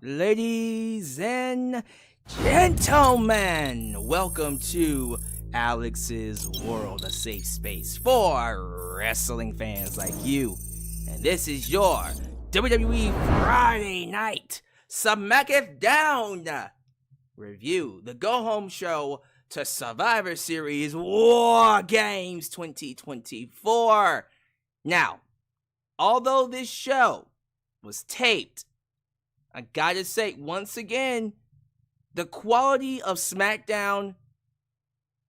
Ladies and gentlemen, welcome to Alyx's World, a safe space for wrestling fans like you. And this is your WWE Friday Night SmackDown review, the go-home show to Survivor Series Wargames 2024. Now, although this show was taped, I gotta say, once again, the quality of SmackDown,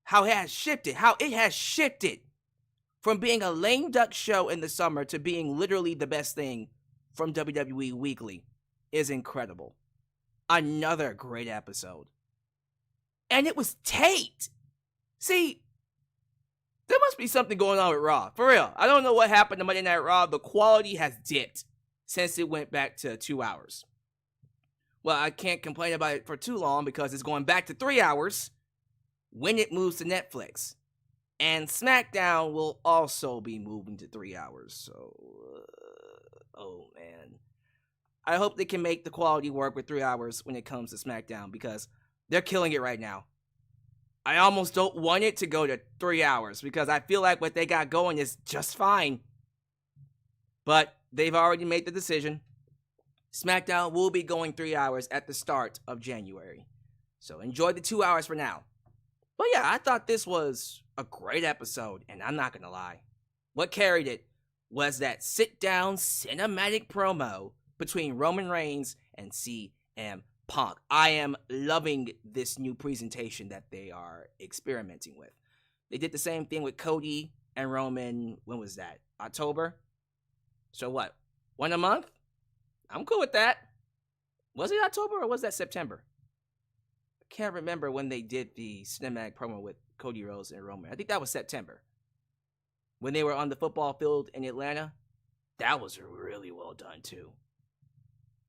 how it has shifted from being a lame duck show in the summer to being literally the best thing from WWE Weekly is incredible. Another great episode. And it was taped. See, there must be something going on with Raw. For real. I don't know what happened to Monday Night Raw. The quality has dipped since it went back to 2 hours. Well, I can't complain about it for too long because it's going back to 3 hours when it moves to Netflix. And SmackDown will also be moving to 3 hours. So, oh man. I hope they can make the quality work with 3 hours when it comes to SmackDown because they're killing it right now. I almost don't want it to go to 3 hours because I feel like what they got going is just fine. But they've already made the decision. SmackDown will be going 3 hours at the start of January. So enjoy the 2 hours for now. But yeah, I thought this was a great episode, and I'm not going to lie. What carried it was that sit-down cinematic promo between Roman Reigns and CM Punk. I am loving this new presentation that they are experimenting with. They did the same thing with Cody and Roman, when was that? October? So what? One a month? I'm cool with that. Was it October or was that September? I can't remember when they did the cinematic promo with Cody Rhodes and Roman. I think that was September. When they were on the football field in Atlanta. That was really well done too.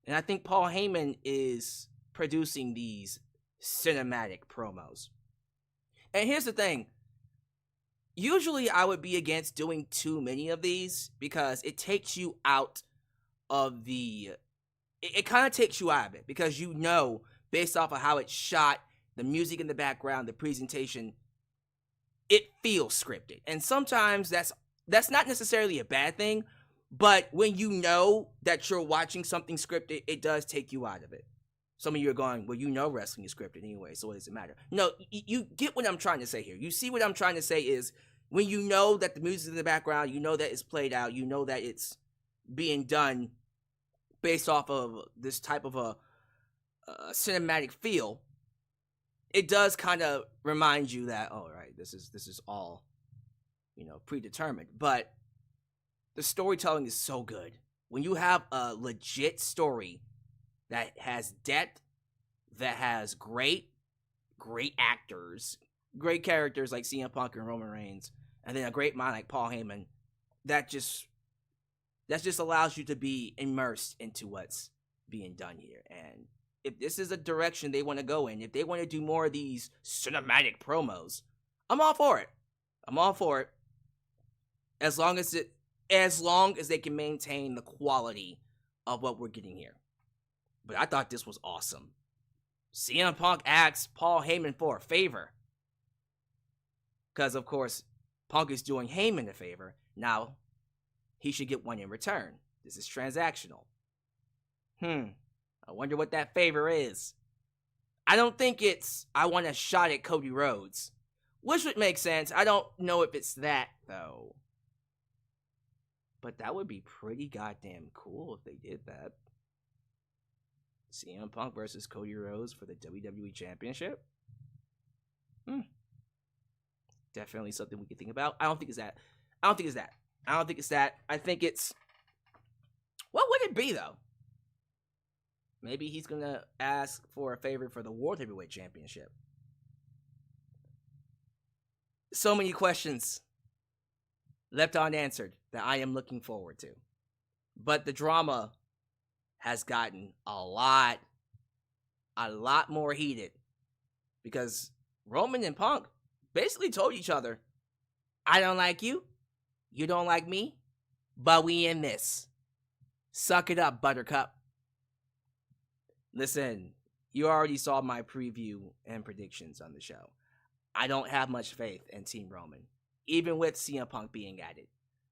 And I think Paul Heyman is producing these cinematic promos. And here's the thing. Usually I would be against doing too many of these because it takes you out of the... It kind of takes you out of it because you know, based off of how it's shot, the music in the background, the presentation, it feels scripted. And sometimes that's not necessarily a bad thing, but when you know that you're watching something scripted, it does take you out of it. Some of you are going, well, you know wrestling is scripted anyway, so what does it matter? No, you get what I'm trying to say here. You see what I'm trying to say is when you know that the music in the background, you know that it's played out, you know that it's being done based off of this type of a cinematic feel, it does kind of remind you that, oh, right, this is all, predetermined. But the storytelling is so good. When you have a legit story that has depth, that has great actors, great characters like CM Punk and Roman Reigns, and then a great mind like Paul Heyman, that just allows you to be immersed into what's being done here. And if this is a direction they want to go in, if they want to do more of these cinematic promos, I'm all for it. I'm all for it. As long as they can maintain the quality of what we're getting here. But I thought this was awesome. CM Punk asked Paul Heyman for a favor. Because, of course, Punk is doing Heyman a favor. Now, he should get one in return. This is transactional. I wonder what that favor is. I don't think it's, I want a shot at Cody Rhodes. Which would make sense. I don't know if it's that, though. But that would be pretty goddamn cool if they did that. CM Punk versus Cody Rhodes for the WWE Championship. Definitely something we could think about. I don't think it's that. I think it's... What would it be, though? Maybe he's going to ask for a favor for the World Heavyweight Championship. So many questions left unanswered that I am looking forward to. But the drama has gotten a lot more heated. Because Roman and Punk basically told each other, I don't like you. You don't like me, but we in this. Suck it up, Buttercup. Listen, you already saw my preview and predictions on the show. I don't have much faith in Team Roman, even with CM Punk being added.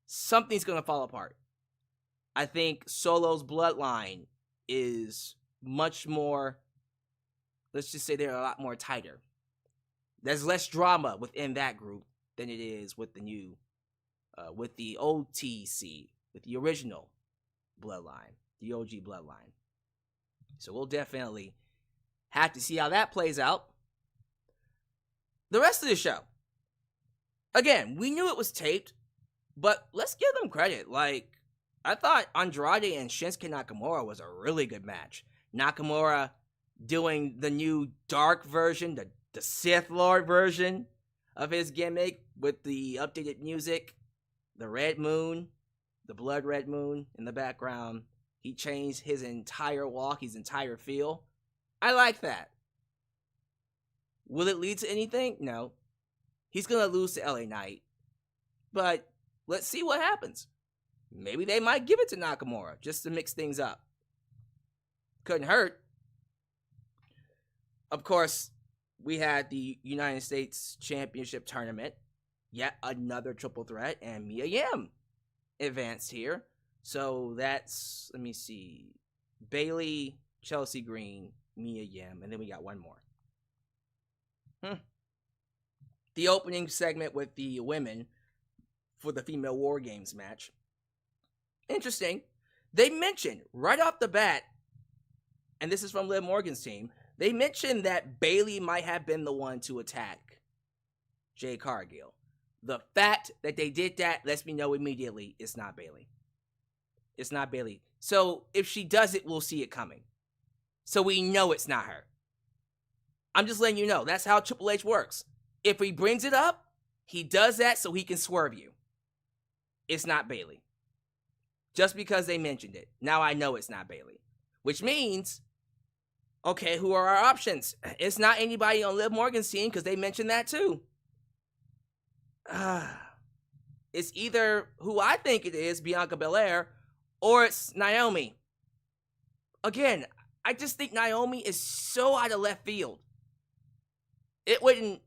Something's going to fall apart. I think Solo's bloodline is much more, let's just say they're a lot more tighter. There's less drama within that group than it is with the new, with the OTC, with the original bloodline, the OG bloodline. So we'll definitely have to see how that plays out. The rest of the show, again, we knew it was taped, but let's give them credit. Like, I thought Andrade and Shinsuke Nakamura was a really good match. Nakamura doing the new dark version, the Sith Lord version of his gimmick with the updated music, the red moon, the blood red moon in the background. He changed his entire walk, his entire feel. I like that. Will it lead to anything? No. He's going to lose to LA Knight. But let's see what happens. Maybe they might give it to Nakamura just to mix things up. Couldn't hurt. Of course, we had the United States Championship Tournament. Yet another triple threat, and Mia Yim advanced here. So that's, let me see, Bayley, Chelsea Green, Mia Yim, and then we got one more. The opening segment with the women for the female Wargames match. Interesting. They mentioned right off the bat, and this is from Liv Morgan's team, they mentioned that Bayley might have been the one to attack Jade Cargill. The fact that they did that lets me know immediately it's not Bayley. It's not Bayley. So if she does it, we'll see it coming. So we know it's not her. I'm just letting you know. That's how Triple H works. If he brings it up, he does that so he can swerve you. It's not Bayley. Just because they mentioned it. Now I know it's not Bayley. Which means, okay, who are our options? It's not anybody on Liv Morgan's team because they mentioned that too. It's either who I think it is, Bianca Belair, or it's Naomi. Again, I just think Naomi is so out of left field. It wouldn't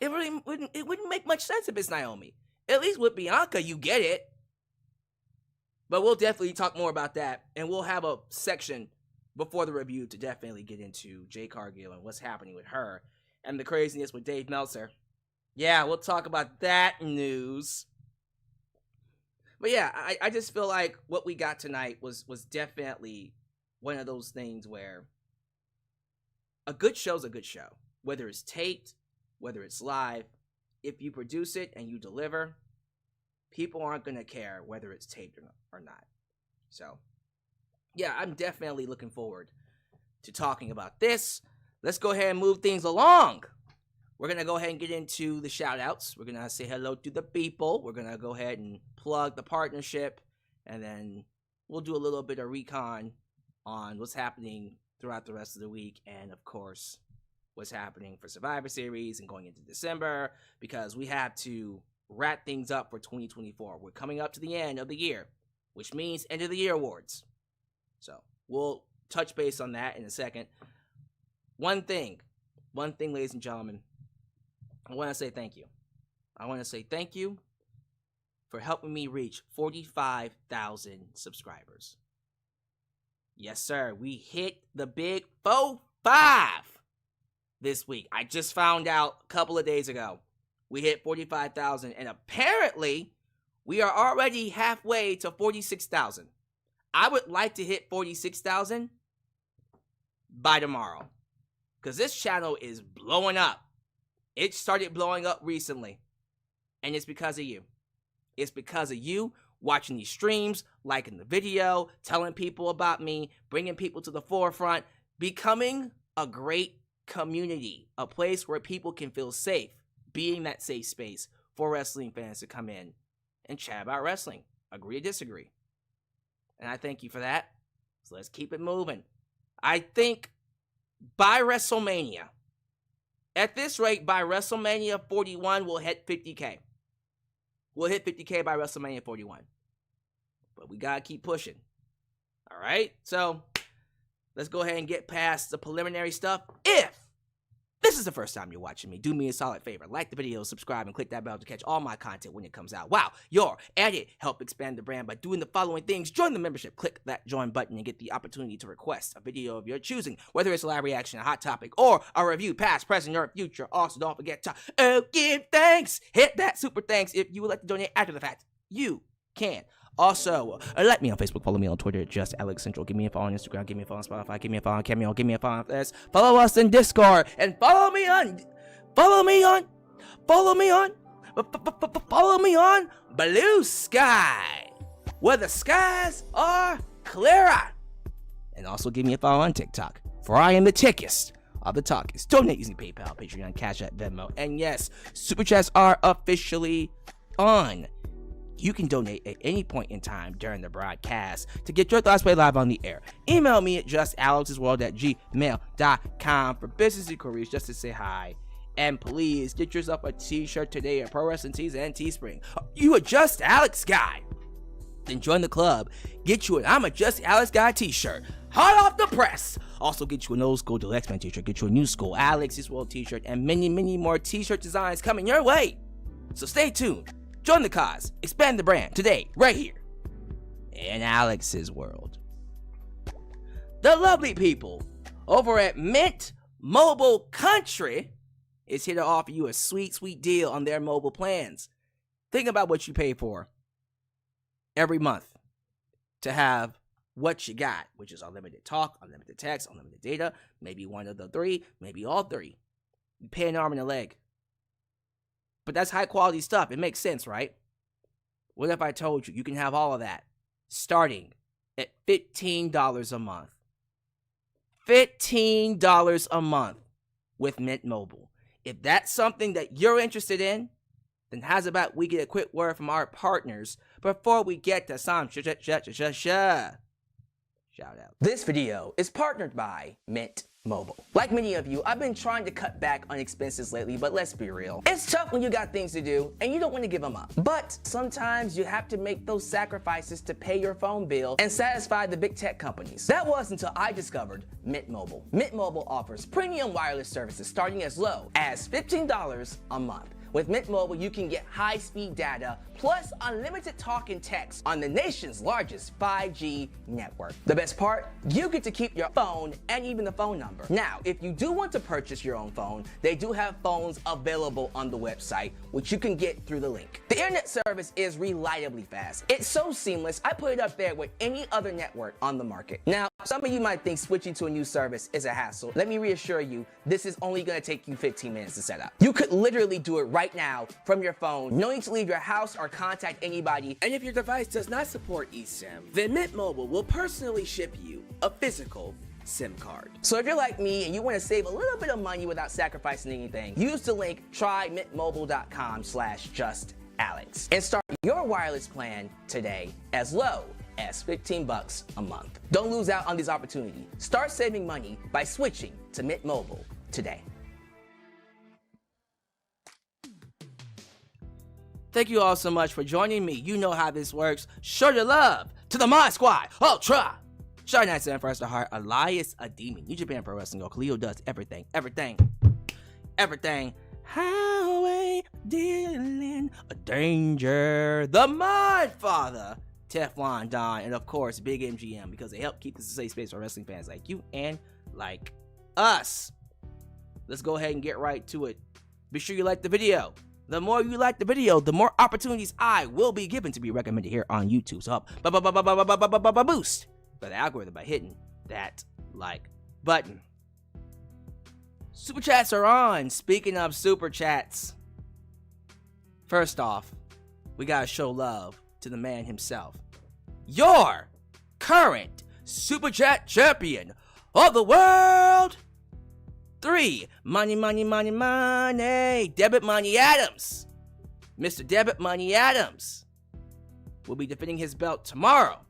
make much sense if it's Naomi. At least with Bianca, you get it. But we'll definitely talk more about that, and we'll have a section before the review to definitely get into Jade Cargill and what's happening with her and the craziness with Dave Meltzer. Yeah, we'll talk about that news. But yeah, I just feel like what we got tonight was definitely one of those things where a good show's a good show. Whether it's taped, whether it's live, if you produce it and you deliver, people aren't going to care whether it's taped or not. So, yeah, I'm definitely looking forward to talking about this. Let's go ahead and move things along. We're going to go ahead and get into the shout-outs. We're going to say hello to the people. We're going to go ahead and plug the partnership. And then we'll do a little bit of recon on what's happening throughout the rest of the week. And, of course, what's happening for Survivor Series and going into December. Because we have to wrap things up for 2024. We're coming up to the end of the year, which means end of the year awards. So we'll touch base on that in a second. One thing, ladies and gentlemen, I want to say thank you. I want to say thank you for helping me reach 45,000 subscribers. Yes, sir. We hit the big 4-5 this week. I just found out a couple of days ago. We hit 45,000, and apparently we are already halfway to 46,000. I would like to hit 46,000 by tomorrow, because this channel is blowing up. It started blowing up recently, and it's because of you. It's because of you watching these streams, liking the video, telling people about me, bringing people to the forefront, becoming a great community, a place where people can feel safe, being that safe space for wrestling fans to come in and chat about wrestling, agree or disagree. And I thank you for that. So let's keep it moving. I think by WrestleMania, at this rate, by WrestleMania 41, we'll hit 50K. We'll hit 50K by WrestleMania 41. But we gotta keep pushing. All right? So, let's go ahead and get past the preliminary stuff. If this is the first time you're watching me, do me a solid favor. Like the video, subscribe, and click that bell to catch all my content when it comes out. Wow, your edit help expand the brand by doing the following things. Join the membership. Click that join button and get the opportunity to request a video of your choosing, whether it's a live reaction, a hot topic, or a review, past, present, or future. Also, don't forget to give thanks. Hit that super thanks if you would like to donate after the fact. You can. Also, like me on Facebook, follow me on Twitter, just Alyx Central. Give me a follow on Instagram, give me a follow on Spotify, give me a follow on Cameo, give me a follow on this. Follow us in Discord, and follow me on Blue Sky, where the skies are clearer. And also give me a follow on TikTok, for I am the tickest of the talkers. Donate using PayPal, Patreon, Cash App, Venmo, and yes, Super Chats are officially on. You can donate at any point in time during the broadcast to get your thoughts played live on the air. Email me at justalexsworld@gmail.com for business inquiries, just to say hi. And please get yourself a t-shirt today at Pro Wrestling Tees and Teespring. You a Just Alex guy? Then join the club. Get you an I'm a Just Alex guy t-shirt. Hot off the press. Also get you an old school Deluxe Man t-shirt. Get you a new school Alex's World t-shirt. And many, many more t-shirt designs coming your way. So stay tuned. Join the cause, expand the brand today, right here, in Alex's World. The lovely people over at Mint Mobile Country is here to offer you a sweet, sweet deal on their mobile plans. Think about what you pay for every month to have what you got, which is unlimited talk, unlimited text, unlimited data, maybe one of the three, maybe all three. You pay an arm and a leg. But that's high quality stuff. It makes sense, right? What if I told you you can have all of that starting at $15 a month? $15 a month with Mint Mobile. If that's something that you're interested in, then how's about we get a quick word from our partners before we get to some shout out. This video is partnered by Mint Mobile. Like many of you, I've been trying to cut back on expenses lately, but let's be real. It's tough when you got things to do and you don't want to give them up. But sometimes you have to make those sacrifices to pay your phone bill and satisfy the big tech companies. That was until I discovered Mint Mobile. Mint Mobile offers premium wireless services starting as low as $15 a month. With Mint Mobile, you can get high-speed data plus unlimited talk and text on the nation's largest 5G network. The best part? You get to keep your phone and even the phone number. Now, if you do want to purchase your own phone, they do have phones available on the website, which you can get through the link. The internet service is reliably fast. It's so seamless, I put it up there with any other network on the market. Now, some of you might think switching to a new service is a hassle. Let me reassure you, this is only going to take you 15 minutes to set up. You could literally do it right now from your phone, no need to leave your house or contact anybody. And if your device does not support eSIM, then Mint Mobile will personally ship you a physical SIM card. So if you're like me and you want to save a little bit of money without sacrificing anything, use the link trymintmobile.com/justalex and start your wireless plan today as low as $15 a month. Don't lose out on this opportunity. Start saving money by switching to Mint Mobile today. Thank you all so much for joining me. You know how this works. Show your love to the Mod Squad Ultra. Shout out to First to Heart, Elias Ademi, New Japan Pro Wrestling. Cleo does everything. Highway dealing a danger. The Mod Father, Teflon Don, and of course Big MGM, because they help keep this a safe space for wrestling fans like you and like us. Let's go ahead and get right to it. Be sure you like the video. The more you like the video, the more opportunities I will be given to be recommended here on YouTube. So help boost for the algorithm by hitting that like button. Super chats are on. Speaking of super chats, first off, we gotta show love to the man himself, your current super chat champion of the world. 3, Money, Debit Money Adams. Mr. Debit Money Adams will be defending his belt tomorrow.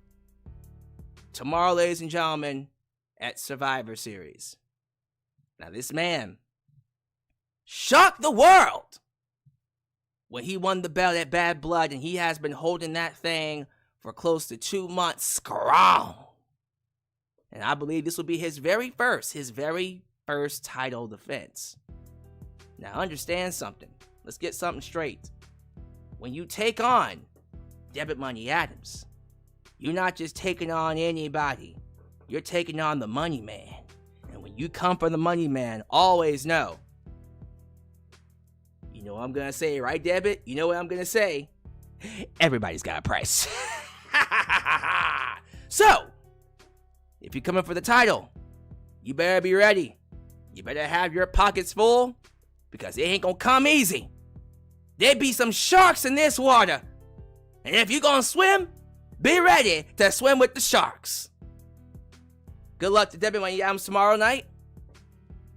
Tomorrow, ladies and gentlemen, at Survivor Series. Now, this man shocked the world when he won the belt at Bad Blood, and he has been holding that thing for close to 2 months strong. And I believe this will be his very first title defense. Now understand something. Let's get something straight. When you take on Debit Money Adams, you're not just taking on anybody. You're taking on the Money Man. And when you come for the Money Man, always know. You know what I'm going to say, right, Debit? You know what I'm going to say? Everybody's got a price. So, if you're coming for the title, you better be ready. You better have your pockets full, because it ain't gonna come easy. There be some sharks in this water. And if you're gonna swim, be ready to swim with the sharks. Good luck to Debit Money Adams tomorrow night.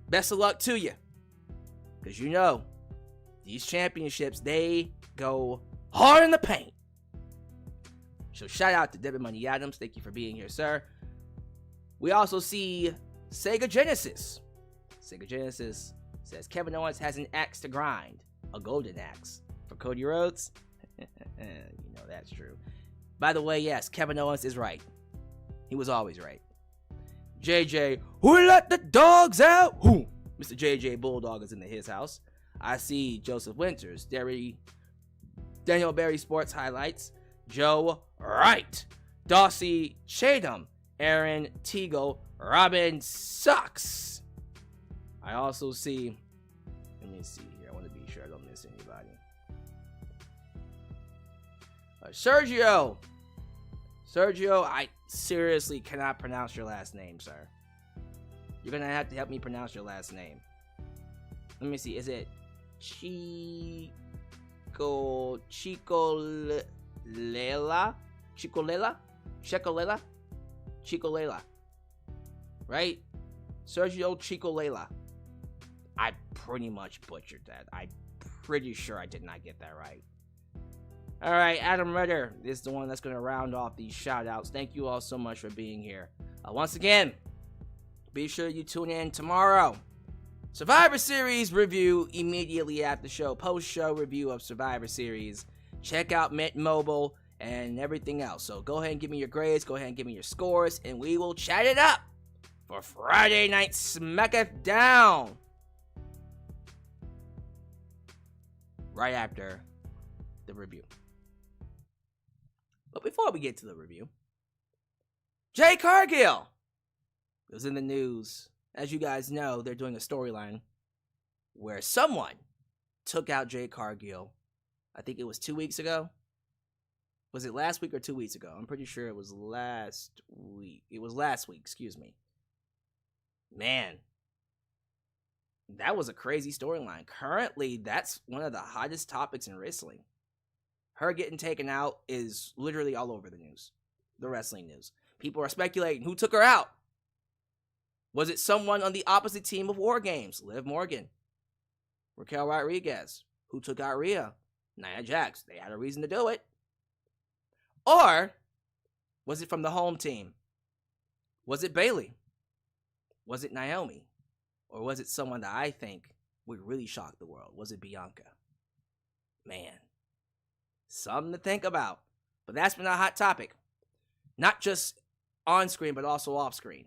Best of luck to you. Because you know, these championships, they go hard in the paint. So shout out to Debit Money Adams. Thank you for being here, sir. We also see Sega Genesis. Sega Genesis says Kevin Owens has an axe to grind. A golden axe. For Cody Rhodes? You know that's true. By the way, yes, Kevin Owens is right. He was always right. JJ, who let the dogs out? Who? Mr. JJ Bulldog is in his house. I see Joseph Winters, Daniel Berry Sports Highlights, Joe Wright, Dossie Chatham, Aaron Teagle, Robin Sucks. I also see, let me see here, I want to be sure I don't miss anybody. Sergio, I seriously cannot pronounce your last name, sir. You're going to have to help me pronounce your last name. Let me see, is it Chicolela? Right? Sergio Chicolela. I pretty much butchered that. I'm pretty sure I did not get that right. Alright, Adam Ritter is the one that's going to round off these shout-outs. Thank you all so much for being here. Once again, be sure you tune in tomorrow. Survivor Series review immediately after the show. Post-show review of Survivor Series. Check out Mint Mobile and everything else. So go ahead and give me your grades. Go ahead and give me your scores. And we will chat it up for Friday Night SmackDown. Right after the review. But before we get to the review, Jade Cargill was in the news. As you guys know, they're doing a storyline where someone took out Jade Cargill. I think it was 2 weeks ago. Was it last week or 2 weeks ago? I'm pretty sure it was last week. It was last week, excuse me. Man, that was a crazy storyline. Currently, that's one of the hottest topics in wrestling. Her getting taken out is literally all over the news. The wrestling news. People are speculating who took her out. Was it someone on the opposite team of Wargames? Liv Morgan. Raquel Rodriguez. Who took out Rhea? Nia Jax. They had a reason to do it. Or was it from the home team? Was it Bayley? Was it Naomi? Or was it someone that I think would really shock the world? Was it Bianca? Man. Something to think about. But that's been a hot topic. Not just on screen, but also off screen.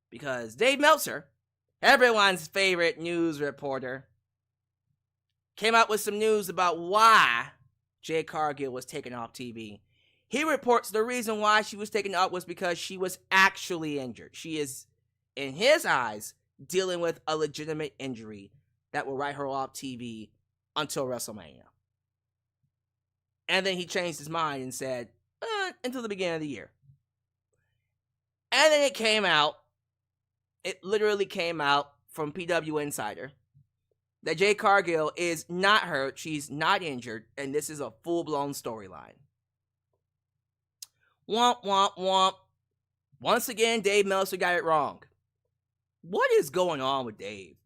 Because Dave Meltzer, everyone's favorite news reporter, came out with some news about why Jade Cargill was taken off TV. He reports the reason why she was taken off was because she was actually injured. She is, in his eyes, dealing with a legitimate injury that will write her off TV until WrestleMania. And then he changed his mind and said, until the beginning of the year. And then it literally came out from PW Insider that Jade Cargill is not hurt, she's not injured, and this is a full-blown storyline. Womp, womp, womp. Once again, Dave Meltzer got it wrong. What is going on with Dave?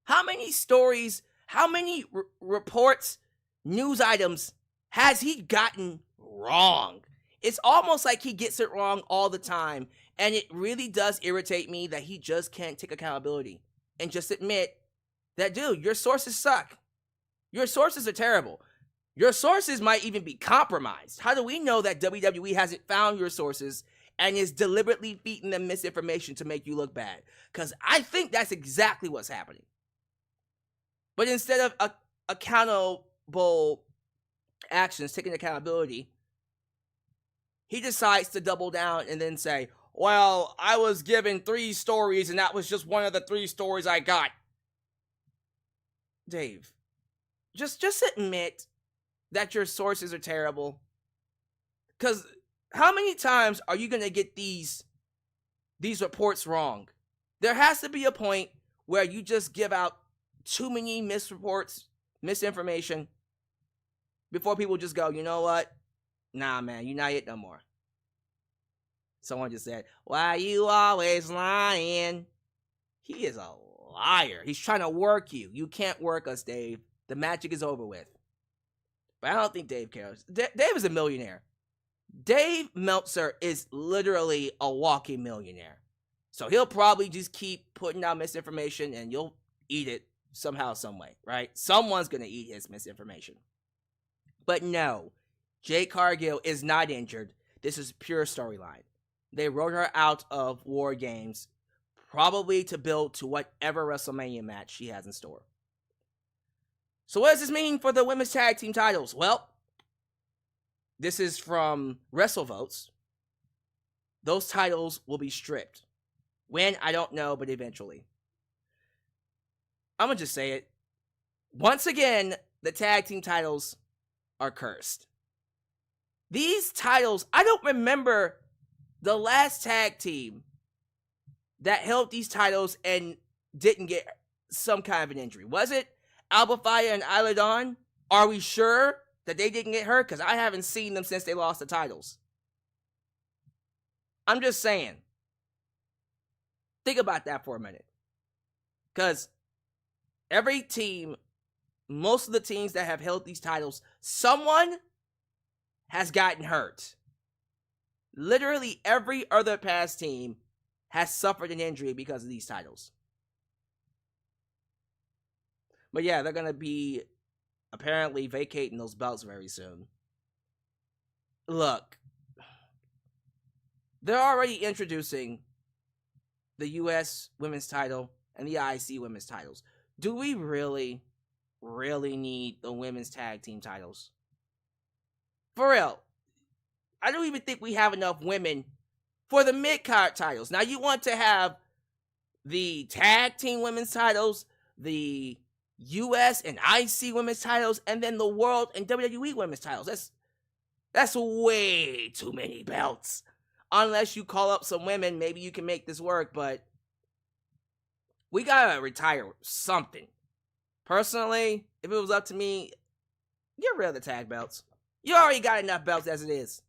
How many stories, how many reports, news items has he gotten wrong? It's almost like he gets it wrong all the time, and it really does irritate me that he just can't take accountability and just admit that, dude, your sources suck. Your sources are terrible. Your sources might even be compromised. How do we know that WWE hasn't found your sources and is deliberately feeding them misinformation to make you look bad. Because I think that's exactly what's happening. But instead of accountable actions, taking accountability, he decides to double down and then say, well, I was given 3 stories and that was just one of the 3 stories I got. Dave, just admit that your sources are terrible. Because how many times are you going to get these reports wrong? There has to be a point where you just give out too many misreports, misinformation, before people just go, you know what? Nah, man, you're not it no more. Someone just said, why you always lying? He is a liar. He's trying to work you. You can't work us, Dave. The magic is over with. But I don't think Dave cares. Dave is a millionaire. Dave Meltzer is literally a walking millionaire. So he'll probably just keep putting out misinformation and you'll eat it somehow, some way, right? Someone's going to eat his misinformation. But no, Jade Cargill is not injured. This is pure storyline. They wrote her out of Wargames, probably to build to whatever WrestleMania match she has in store. So what does this mean for the women's tag team titles? Well, this is from WrestleVotes. Those titles will be stripped. When? I don't know, but eventually. I'm going to just say it. Once again, the tag team titles are cursed. These titles, I don't remember the last tag team that held these titles and didn't get some kind of an injury. Was it Alba Fyre and Isla Dawn? Are we sure that they didn't get hurt? Because I haven't seen them since they lost the titles. I'm just saying. Think about that for a minute. Because every team, most of the teams that have held these titles, someone has gotten hurt. Literally every other past team has suffered an injury because of these titles. But yeah, they're going to be apparently vacating those belts very soon. Look, they're already introducing the US women's title and the IC women's titles. Do we really need the women's tag team titles? For real. I don't even think we have enough women for the mid-card titles. Now, you want to have the tag team women's titles, the US and IC women's titles, and then the world and WWE women's titles. That's way too many belts. Unless you call up some women, maybe you can make this work, but we gotta retire something. Personally, if it was up to me, get rid of the tag belts. You already got enough belts as it is.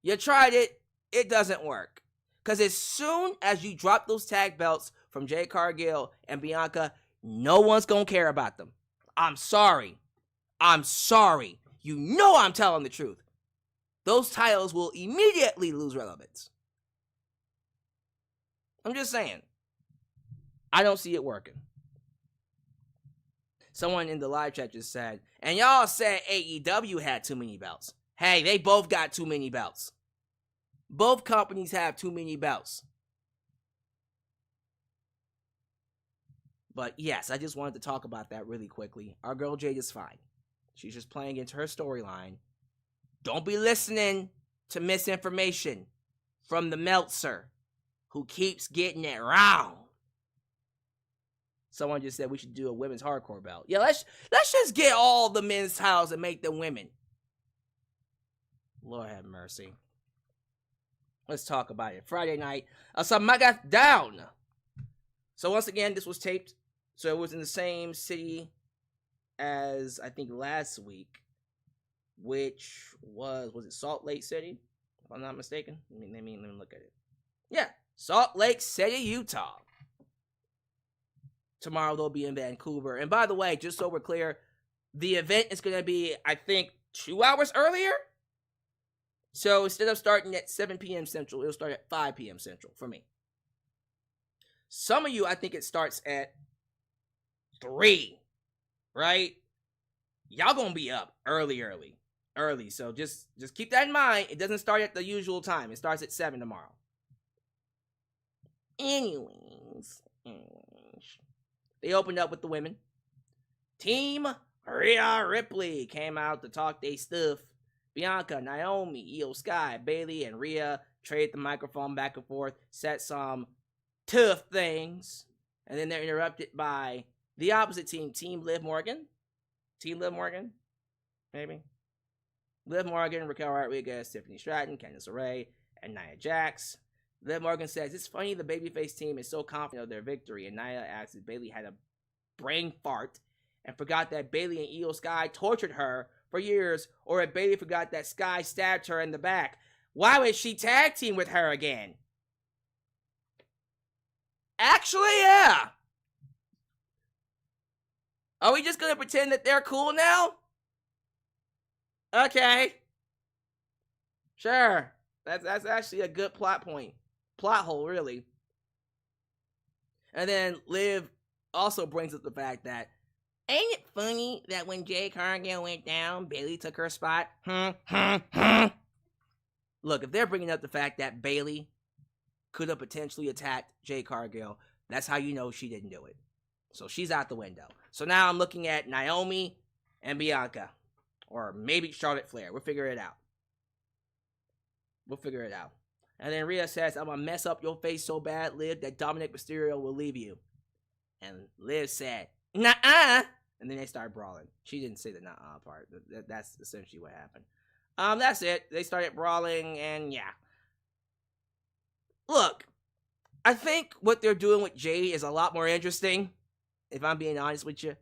You tried it, it doesn't work. Because as soon as you drop those tag belts from Jade Cargill and Bianca, no one's gonna care about them. I'm sorry. You know I'm telling the truth. Those titles will immediately lose relevance. I'm just saying. I don't see it working. Someone in the live chat just said, and y'all said AEW had too many belts. Hey, they both got too many belts. Both companies have too many belts. But yes, I just wanted to talk about that really quickly. Our girl Jade is fine. She's just playing into her storyline. Don't be listening to misinformation from the Meltzer, who keeps getting it wrong. Someone just said we should do a women's hardcore belt. Yeah, let's just get all the men's titles and make them women. Lord have mercy. Let's talk about it. Friday night, SmackDown. So once again, this was taped. So it was in the same city as I think last week, which was it Salt Lake City? If I'm not mistaken. Let me look at it. Yeah, Salt Lake City, Utah. Tomorrow they'll be in Vancouver. And by the way, just so we're clear, the event is going to be, I think, 2 hours earlier. So instead of starting at 7 p.m. Central, it'll start at 5 p.m. Central for me. Some of you, I think it starts at 3, right? Y'all gonna be up early early. So just keep that in mind. It doesn't start at the usual time. It starts at 7 tomorrow. Anyways. They opened up with the women. Team Rhea Ripley came out to talk they stuff. Bianca, Naomi, Io Sky, Bayley, and Rhea trade the microphone back and forth, said some tough things, and then they're interrupted by the opposite team, Team Liv Morgan. Maybe. Liv Morgan, Raquel Rodriguez, Tiffany Stratton, Candice LeRae, and Nia Jax. Liv Morgan says, it's funny the babyface team is so confident of their victory, and Nia asks if Bayley had a brain fart and forgot that Bayley and Io Sky tortured her for years, or if Bayley forgot that Sky stabbed her in the back. Why would she tag team with her again? Actually, yeah. Are we just gonna pretend that they're cool now? Okay. Sure. That's actually a good plot point. Plot hole, really. And then Liv also brings up the fact that, ain't it funny that when Jade Cargill went down, Bayley took her spot? Look, if they're bringing up the fact that Bayley could have potentially attacked Jade Cargill, that's how you know she didn't do it. So she's out the window. So now I'm looking at Naomi and Bianca. Or maybe Charlotte Flair. We'll figure it out. And then Rhea says, I'm gonna mess up your face so bad, Liv, that Dominic Mysterio will leave you. And Liv said, nuh-uh. And then they start brawling. She didn't say the nuh-uh part. That's essentially what happened. That's it. They started brawling, and yeah. Look, I think what they're doing with Jade is a lot more interesting, if I'm being honest with you.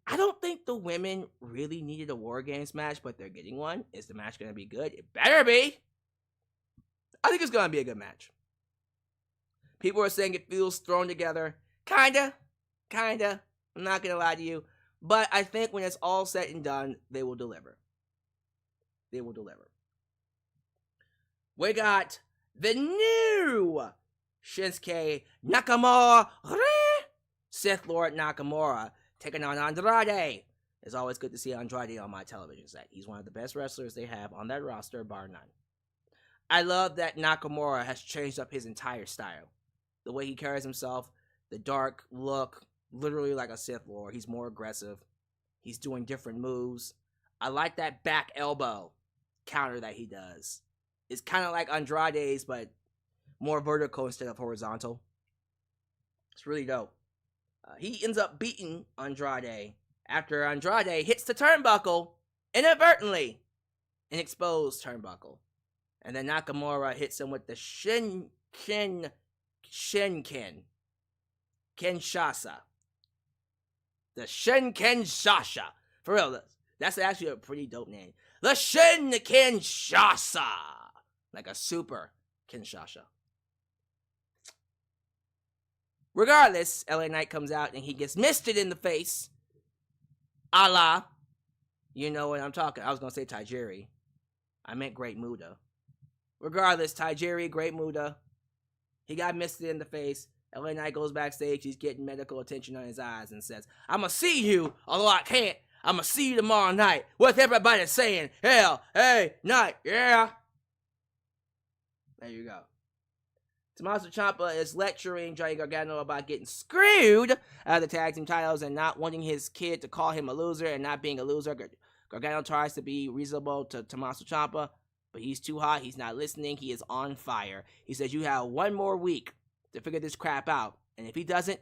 I don't think the women really needed a Wargames match, but they're getting one. Is the match going to be good? It better be. I think it's going to be a good match. People are saying it feels thrown together. Kinda. I'm not going to lie to you. But I think when it's all said and done, they will deliver. We got the new Shinsuke Nakamura, Sith Lord Nakamura, taking on Andrade. It's always good to see Andrade on my television set. He's one of the best wrestlers they have on that roster, bar none. I love that Nakamura has changed up his entire style. The way he carries himself, the dark look, literally like a Sith Lord. He's more aggressive. He's doing different moves. I like that back elbow counter that he does. It's kind of like Andrade's, but more vertical instead of horizontal. It's really dope. He ends up beating Andrade after Andrade hits the turnbuckle inadvertently. An exposed turnbuckle. And then Nakamura hits him with the Kinshasa. The Kinshasa. For real, that's actually a pretty dope name. The Kinshasa. Like a super Kinshasa. Regardless, LA Knight comes out and he gets misted in the face. A la, you know what I'm talking. I was going to say Tajiri. I meant Great Muda. Regardless, Tajiri, Great Muda. He got misted in the face. LA Knight goes backstage. He's getting medical attention on his eyes and says, I'm going to see you, although I can't. I'm going to see you tomorrow night. With everybody saying, hell, hey, Knight, yeah. There you go. Tommaso Ciampa is lecturing Johnny Gargano about getting screwed out of the tag team titles and not wanting his kid to call him a loser and not being a loser. Gargano tries to be reasonable to Tommaso Ciampa, but he's too hot. He's not listening. He is on fire. He says, you have one more week to figure this crap out. And if he doesn't,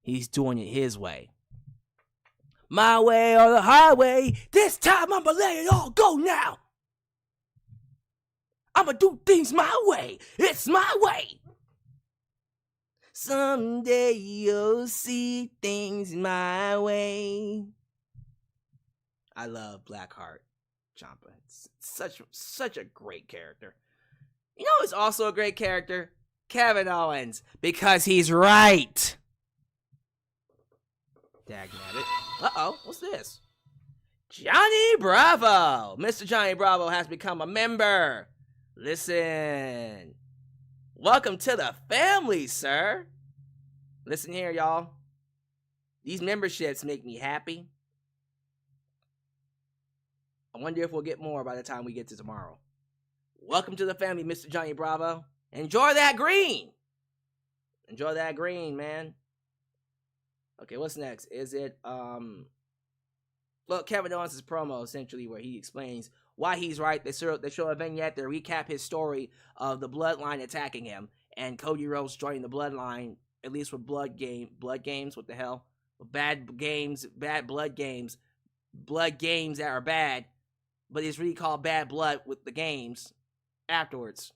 he's doing it his way. My way or the highway. This time I'm going to let it all go now. I'm going to do things my way. It's my way. Someday you'll see things my way. I love Blackheart Ciampa. It's such a great character. You know who's also a great character? Kevin Owens. Because he's right. Dagnabbit. Uh-oh, what's this? Johnny Bravo. Mr. Johnny Bravo has become a member. Listen. Welcome to the family, sir. Listen here, y'all. These memberships make me happy. I wonder if we'll get more by the time we get to tomorrow. Welcome to the family, Mr. Johnny Bravo. Enjoy that green. Enjoy that green, man. Okay, what's next? Is it, look, Kevin Owens' promo, essentially, where he explains why he's right. They show a vignette to recap his story of the Bloodline attacking him, and Cody Rhodes joining the Bloodline, at least with blood games, what the hell? Bad blood games that are bad, but it's really called bad blood with the games afterwards.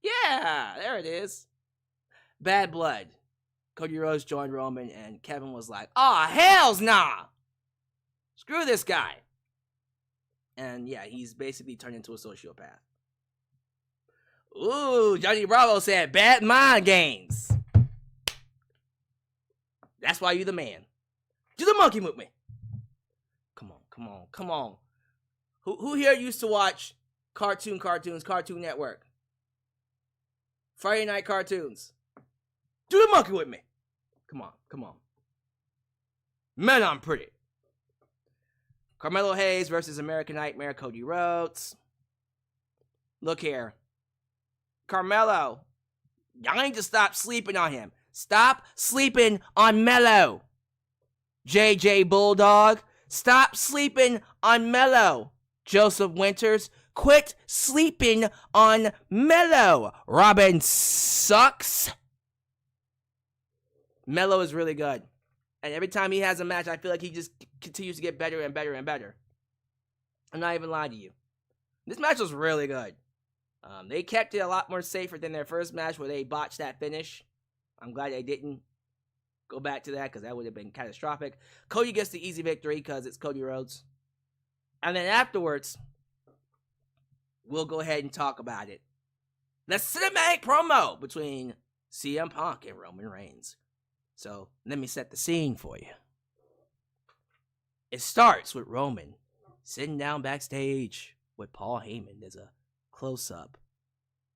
Yeah, there it is. Bad blood. Cody Rhodes joined Roman, and Kevin was like, "Oh, hell's nah! Screw this guy." And yeah, he's basically turned into a sociopath. Ooh, Johnny Bravo said, "Bad mind games." That's why you the man. Do the monkey with me. Come on. Who here used to watch Cartoon Network? Friday night cartoons. Do the monkey with me. Come on. Man, I'm pretty. Carmelo Hayes versus American Nightmare Cody Rhodes. Look here. Carmelo, y'all need to stop sleeping on him. Stop sleeping on Melo. JJ Bulldog, stop sleeping on Melo. Joseph Winters, quit sleeping on Melo. Robin sucks. Melo is really good. And every time he has a match, I feel like he just continues to get better and better and better. I'm not even lying to you. This match was really good. They kept it a lot more safer than their first match where they botched that finish. I'm glad they didn't go back to that because that would have been catastrophic. Cody gets the easy victory because it's Cody Rhodes. And then afterwards, we'll go ahead and talk about it. The cinematic promo between CM Punk and Roman Reigns. So, let me set the scene for you. It starts with Roman sitting down backstage with Paul Heyman. There's a close-up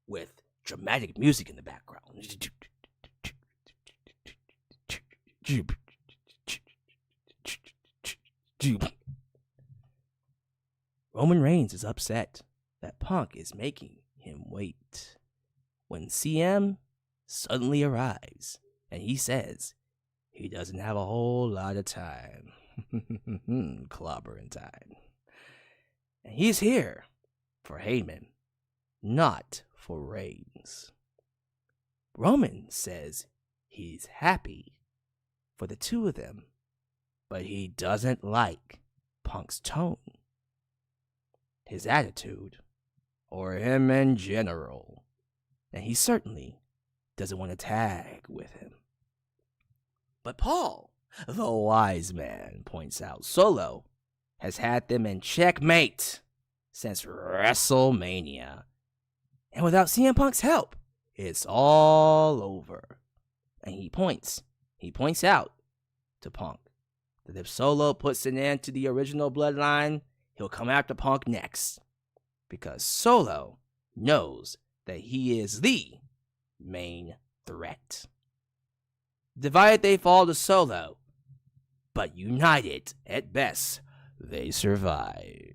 with dramatic music in the background. Roman Reigns is upset that Punk is making him wait. When CM suddenly arrives, and he says he doesn't have a whole lot of time. Clobbering time. And he's here for Heyman, not for Reigns. Roman says he's happy for the two of them, but he doesn't like Punk's tone, his attitude, or him in general. And he certainly doesn't want to tag with him. But Paul, the wise man, points out Solo has had them in checkmate since WrestleMania. And without CM Punk's help, it's all over. And he points out to Punk that if Solo puts an end to the original Bloodline, he'll come after Punk next. Because Solo knows that he is the main threat. Divided they fall to Solo, but united at best they survive.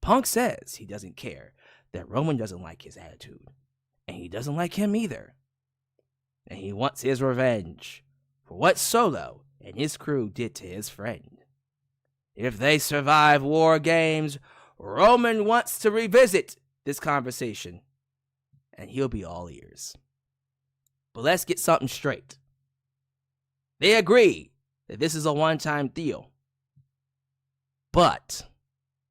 Punk says he doesn't care that Roman doesn't like his attitude, and he doesn't like him either. And he wants his revenge for what Solo and his crew did to his friend. If they survive Wargames, Roman wants to revisit this conversation, and he'll be all ears. But let's get something straight. They agree that this is a one-time deal, but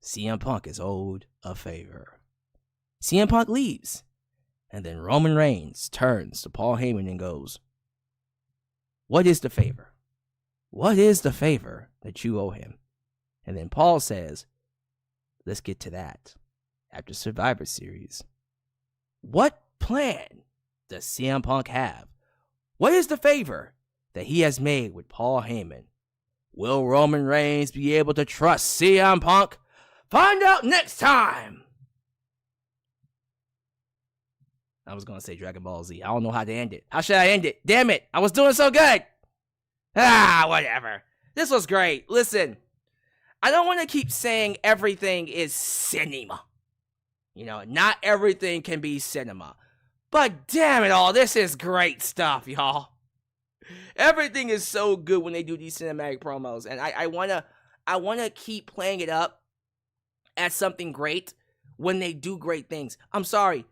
CM Punk is owed a favor. CM Punk leaves, and then Roman Reigns turns to Paul Heyman and goes, "What is the favor? What is the favor that you owe him?" And then Paul says, "Let's get to that after Survivor Series." What plan does CM Punk have? What is the favor that he has made with Paul Heyman? Will Roman Reigns be able to trust CM Punk? Find out next time I was going to say Dragon Ball Z. I don't know how to end it. How should I end it? Damn it. I was doing so good. Whatever. This was great. Listen, I don't want to keep saying everything is cinema. You know, not everything can be cinema. But damn it all, this is great stuff, y'all. Everything is so good when they do these cinematic promos. And I wanna keep playing it up as something great when they do great things. I'm sorry.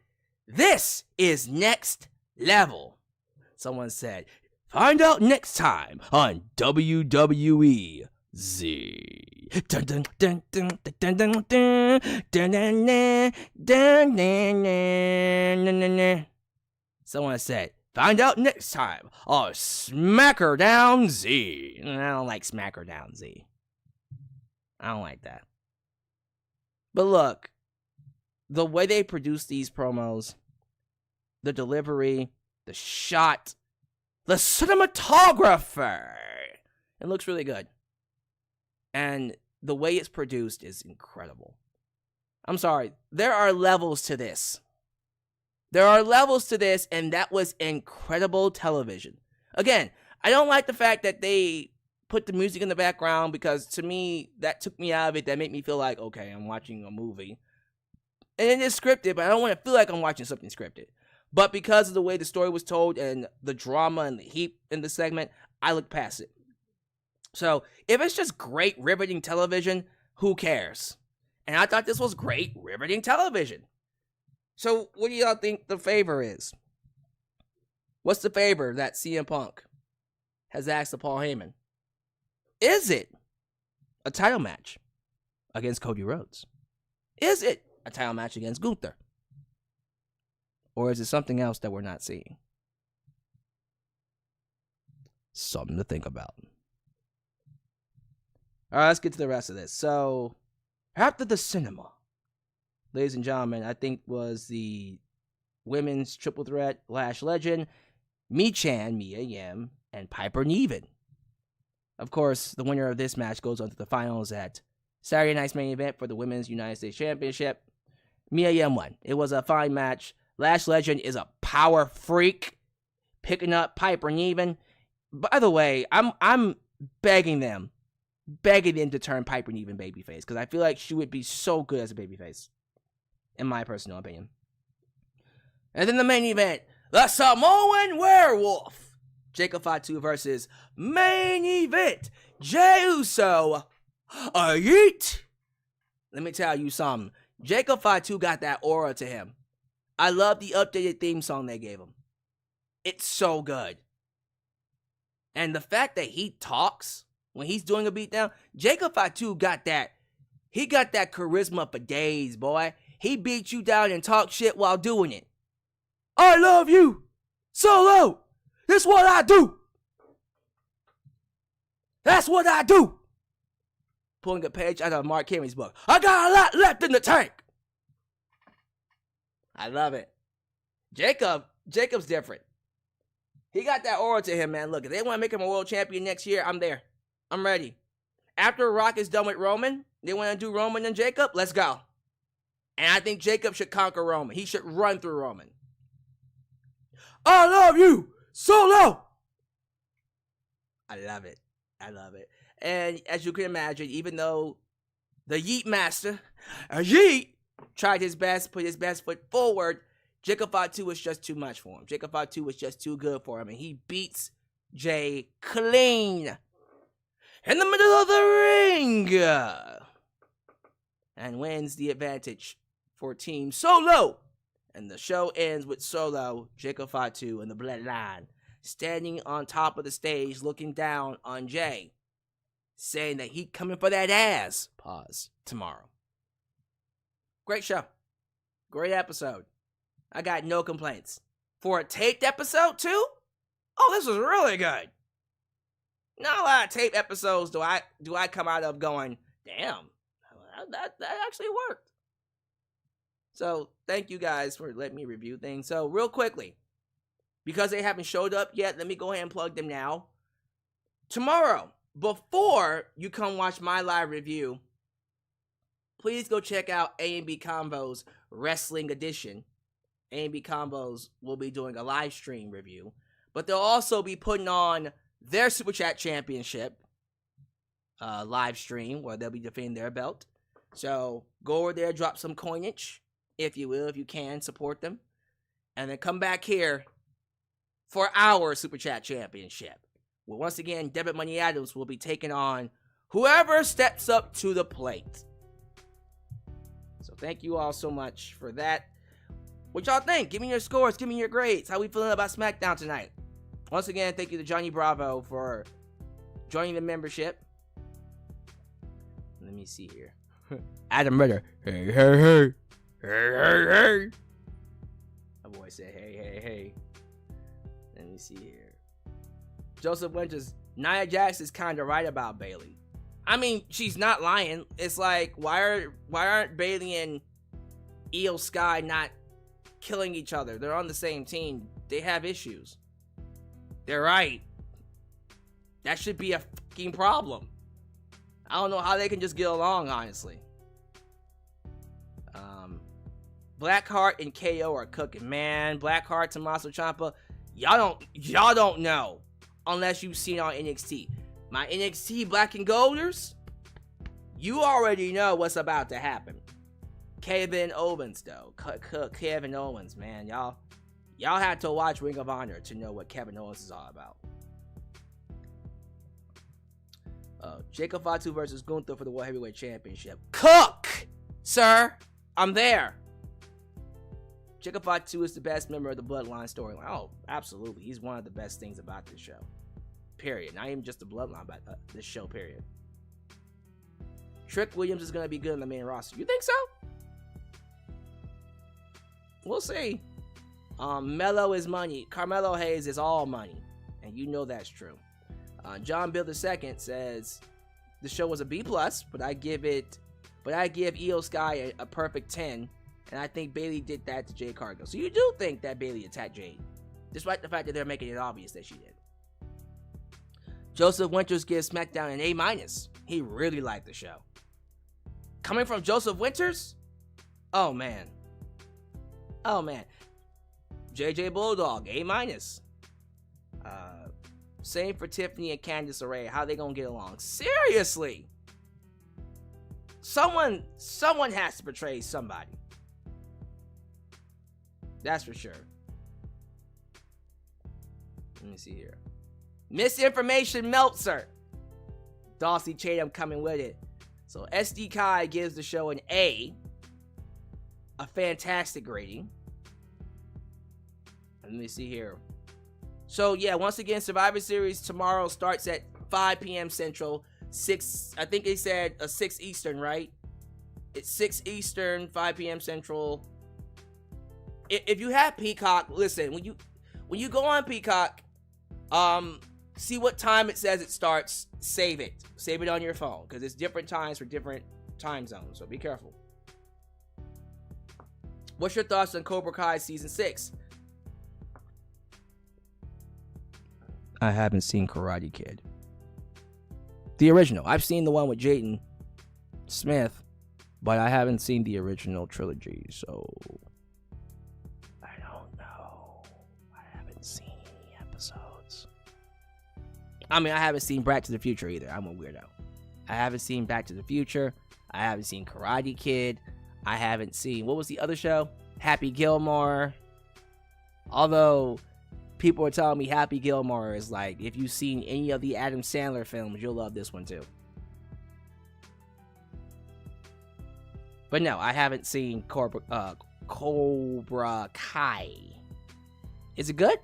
This is next level. Someone said, find out next time on WWE Z. Dun, dun, dun, dun, dun, dun, dun, dun, dun, dun, dun, dun, dun, dun. Someone said, find out next time on SmackDown Z. I don't like SmackDown Z. I don't like that. But look, the way they produce these promos, the delivery, the shot, the cinematographer, it looks really good. And the way it's produced is incredible. I'm sorry, there are levels to this. There are levels to this, and that was incredible television. Again, I don't like the fact that they put the music in the background, because to me, that took me out of it. That made me feel like, okay, I'm watching a movie. And it is scripted, but I don't want to feel like I'm watching something scripted. But because of the way the story was told and the drama and the heat in the segment, I looked past it. So, if it's just great, riveting television, who cares? And I thought this was great, riveting television. So, what do y'all think the favor is? What's the favor that CM Punk has asked of Paul Heyman? Is it a title match against Cody Rhodes? Is it a title match against Gunther? Or is it something else that we're not seeing? Something to think about. Alright, let's get to the rest of this. So, after the cinema, ladies and gentlemen, I think was the women's triple threat Lash Legend, Michin, Mia Yim, and Piper Niven. Of course, the winner of this match goes on to the finals at Saturday night's main event for the Women's United States Championship. Mia Yim won. It was a fine match. Lash Legend is a power freak, picking up Piper Niven. By the way, I'm begging them to turn Piper Niven babyface, because I feel like she would be so good as a babyface, in my personal opinion. And then the main event, the Samoan Werewolf, Jacob Fatu versus main event, Jey Uso, Yeet. Let me tell you something. Jacob Fatu got that aura to him. I love the updated theme song they gave him. It's so good. And the fact that he talks when he's doing a beatdown, Jacob Fatu got that. He got that charisma for days, boy. He beat you down and talk shit while doing it. I love you. Solo. That's what I do. That's what I do. Pulling a page out of Mark Henry's book. I got a lot left in the tank. I love it. Jacob's different. He got that aura to him, man. Look, if they want to make him a world champion next year, I'm there. I'm ready. After Rock is done with Roman, they want to do Roman and Jacob, let's go. And I think Jacob should conquer Roman. He should run through Roman. I love you, Solo. I love it. I love it. And as you can imagine, even though the Yeet Master, Yeet, tried his best, put his best foot forward, Jacob Fatu was just too much for him. Jacob Fatu was just too good for him, and he beats Jay clean in the middle of the ring and wins the advantage for Team Solo. And the show ends with Solo, Jacob Fatu, and the Bloodline standing on top of the stage looking down on Jay, saying that he coming for that ass, pause, tomorrow. Great show. Great episode. I got no complaints. For a taped episode, too? Oh, this was really good. Not a lot of taped episodes do I come out of going, damn, that actually worked. So, thank you guys for letting me review things. So, real quickly, because they haven't showed up yet, let me go ahead and plug them now. Tomorrow, before you come watch my live review, please go check out A&B Convo's Wrestling Edition. A&B Combos will be doing a live stream review, but they'll also be putting on their Super Chat Championship live stream where they'll be defending their belt. So go over there, drop some coinage, if you will, if you can, support them. And then come back here for our Super Chat Championship. Well, once again, Debit Money Adams will be taking on whoever steps up to the plate. So thank you all so much for that. What y'all think? Give me your scores. Give me your grades. How we feeling about SmackDown tonight? Once again, thank you to Johnny Bravo for joining the membership. Let me see here. Adam Ritter. Hey, hey, hey. Hey, hey, hey. My boy said, hey, hey, hey. Let me see here. Joseph Winters. Nia Jax is kind of right about Bayley. I mean, she's not lying. It's like, why aren't Bayley and Io Sky not killing each other? They're on the same team. They have issues. They're right. That should be a fucking problem. I don't know how they can just get along, honestly. Blackheart and KO are cooking, man. Blackheart, Tommaso Ciampa, y'all don't know unless you've seen on NXT. My NXT Black and Golders, you already know what's about to happen. Kevin Owens, though. Kevin Owens, man. Y'all had to watch Ring of Honor to know what Kevin Owens is all about. Jacob Fatu versus Gunther for the World Heavyweight Championship. Cook! Sir, I'm there. Jacob Fatu is the best member of the Bloodline storyline. Oh, absolutely. He's one of the best things about this show. Period. Not even just the Bloodline, but this show, period. Trick Williams is going to be good in the main roster. You think so? We'll see. Mello is money. Carmelo Hayes is all money. And you know that's true. John Bill II says, the show was a B+, but I give Io Sky a perfect 10. And I think Bayley did that to Jade Cargill. So you do think that Bayley attacked Jade, despite the fact that they're making it obvious that she did. Joseph Winters gives SmackDown an A-. He really liked the show. Coming from Joseph Winters? Oh, man. Oh, man. JJ Bulldog, A-. Same for Tiffany and Candice LeRae. How they gonna get along? Seriously! Someone has to betray somebody. That's for sure. Let me see here. Misinformation Meltzer. Dawsey Chatham coming with it. So SD Kai gives the show an A. A fantastic rating. Let me see here. So yeah, once again, Survivor Series tomorrow starts at 5 p.m. Central. 6, I think they said 6 Eastern, right? It's 6 Eastern, 5 p.m. Central. If you have Peacock, listen, when you go on Peacock, see what time it says it starts, save it on your phone, because it's different times for different time zones, so be careful. What's your thoughts on Cobra Kai season 6? I haven't seen Karate Kid, the original. I've seen the one with Jaden Smith, but I haven't seen the original trilogy, so I mean, I haven't seen Back to the Future either. I'm a weirdo. I haven't seen Back to the Future. I haven't seen Karate Kid. I haven't seen, what was the other show? Happy Gilmore. Although, people are telling me Happy Gilmore is like, if you've seen any of the Adam Sandler films, you'll love this one too. But no, I haven't seen Cobra Kai. Is it good?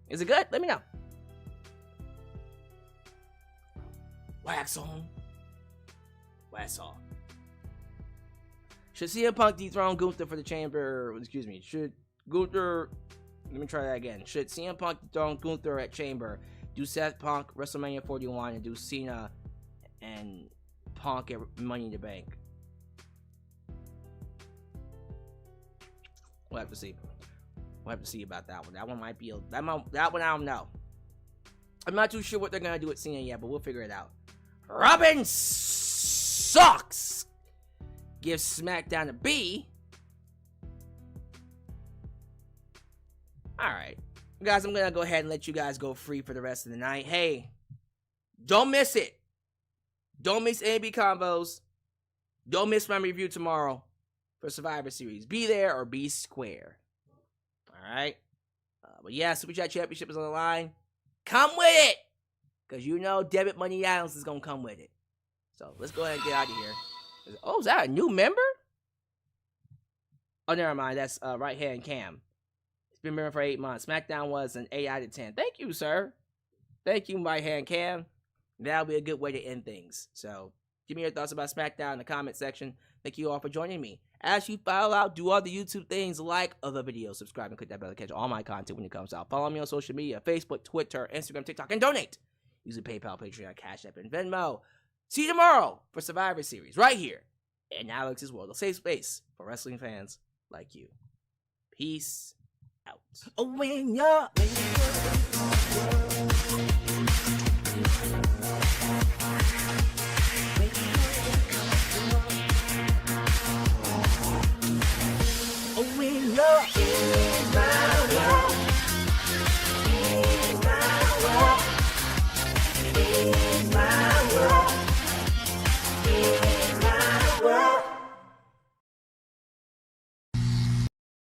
Is it good? Let me know. Wax on. Wax off. Should CM Punk dethrone Gunther for the Chamber? Excuse me. Should Gunther... Let me try that again. Should CM Punk dethrone Gunther at Chamber? Do Seth Punk WrestleMania 41 and do Cena and Punk at Money in the Bank? We'll have to see. We'll have to see about that one. That one might be that one I don't know. I'm not too sure what they're gonna do with Cena yet, but we'll figure it out. Robin sucks. Gives SmackDown a B. Alright. Guys, I'm gonna go ahead and let you guys go free for the rest of the night. Hey, don't miss it. Don't miss A&B combos. Don't miss my review tomorrow for Survivor Series. Be there or be square. Alright? But yeah, Super Chat Championship is on the line. Come with it! Because you know Debit Money Adams is going to come with it. So let's go ahead and get out of here. Oh, is that a new member? Oh, never mind. That's Right Hand Cam. He's been a member for 8 months. SmackDown was an 8 out of 10. Thank you, sir. Thank you, Right Hand Cam. That'll be a good way to end things. So give me your thoughts about SmackDown in the comment section. Thank you all for joining me. As you follow out, do all the YouTube things, like other videos, subscribe, and click that bell to catch all my content when it comes out. Follow me on social media, Facebook, Twitter, Instagram, TikTok, and donate using PayPal, Patreon, Cash App, and Venmo. See you tomorrow for Survivor Series right here in Alyx's World, a safe space for wrestling fans like you. Peace out. Oh, when you're oh, when you're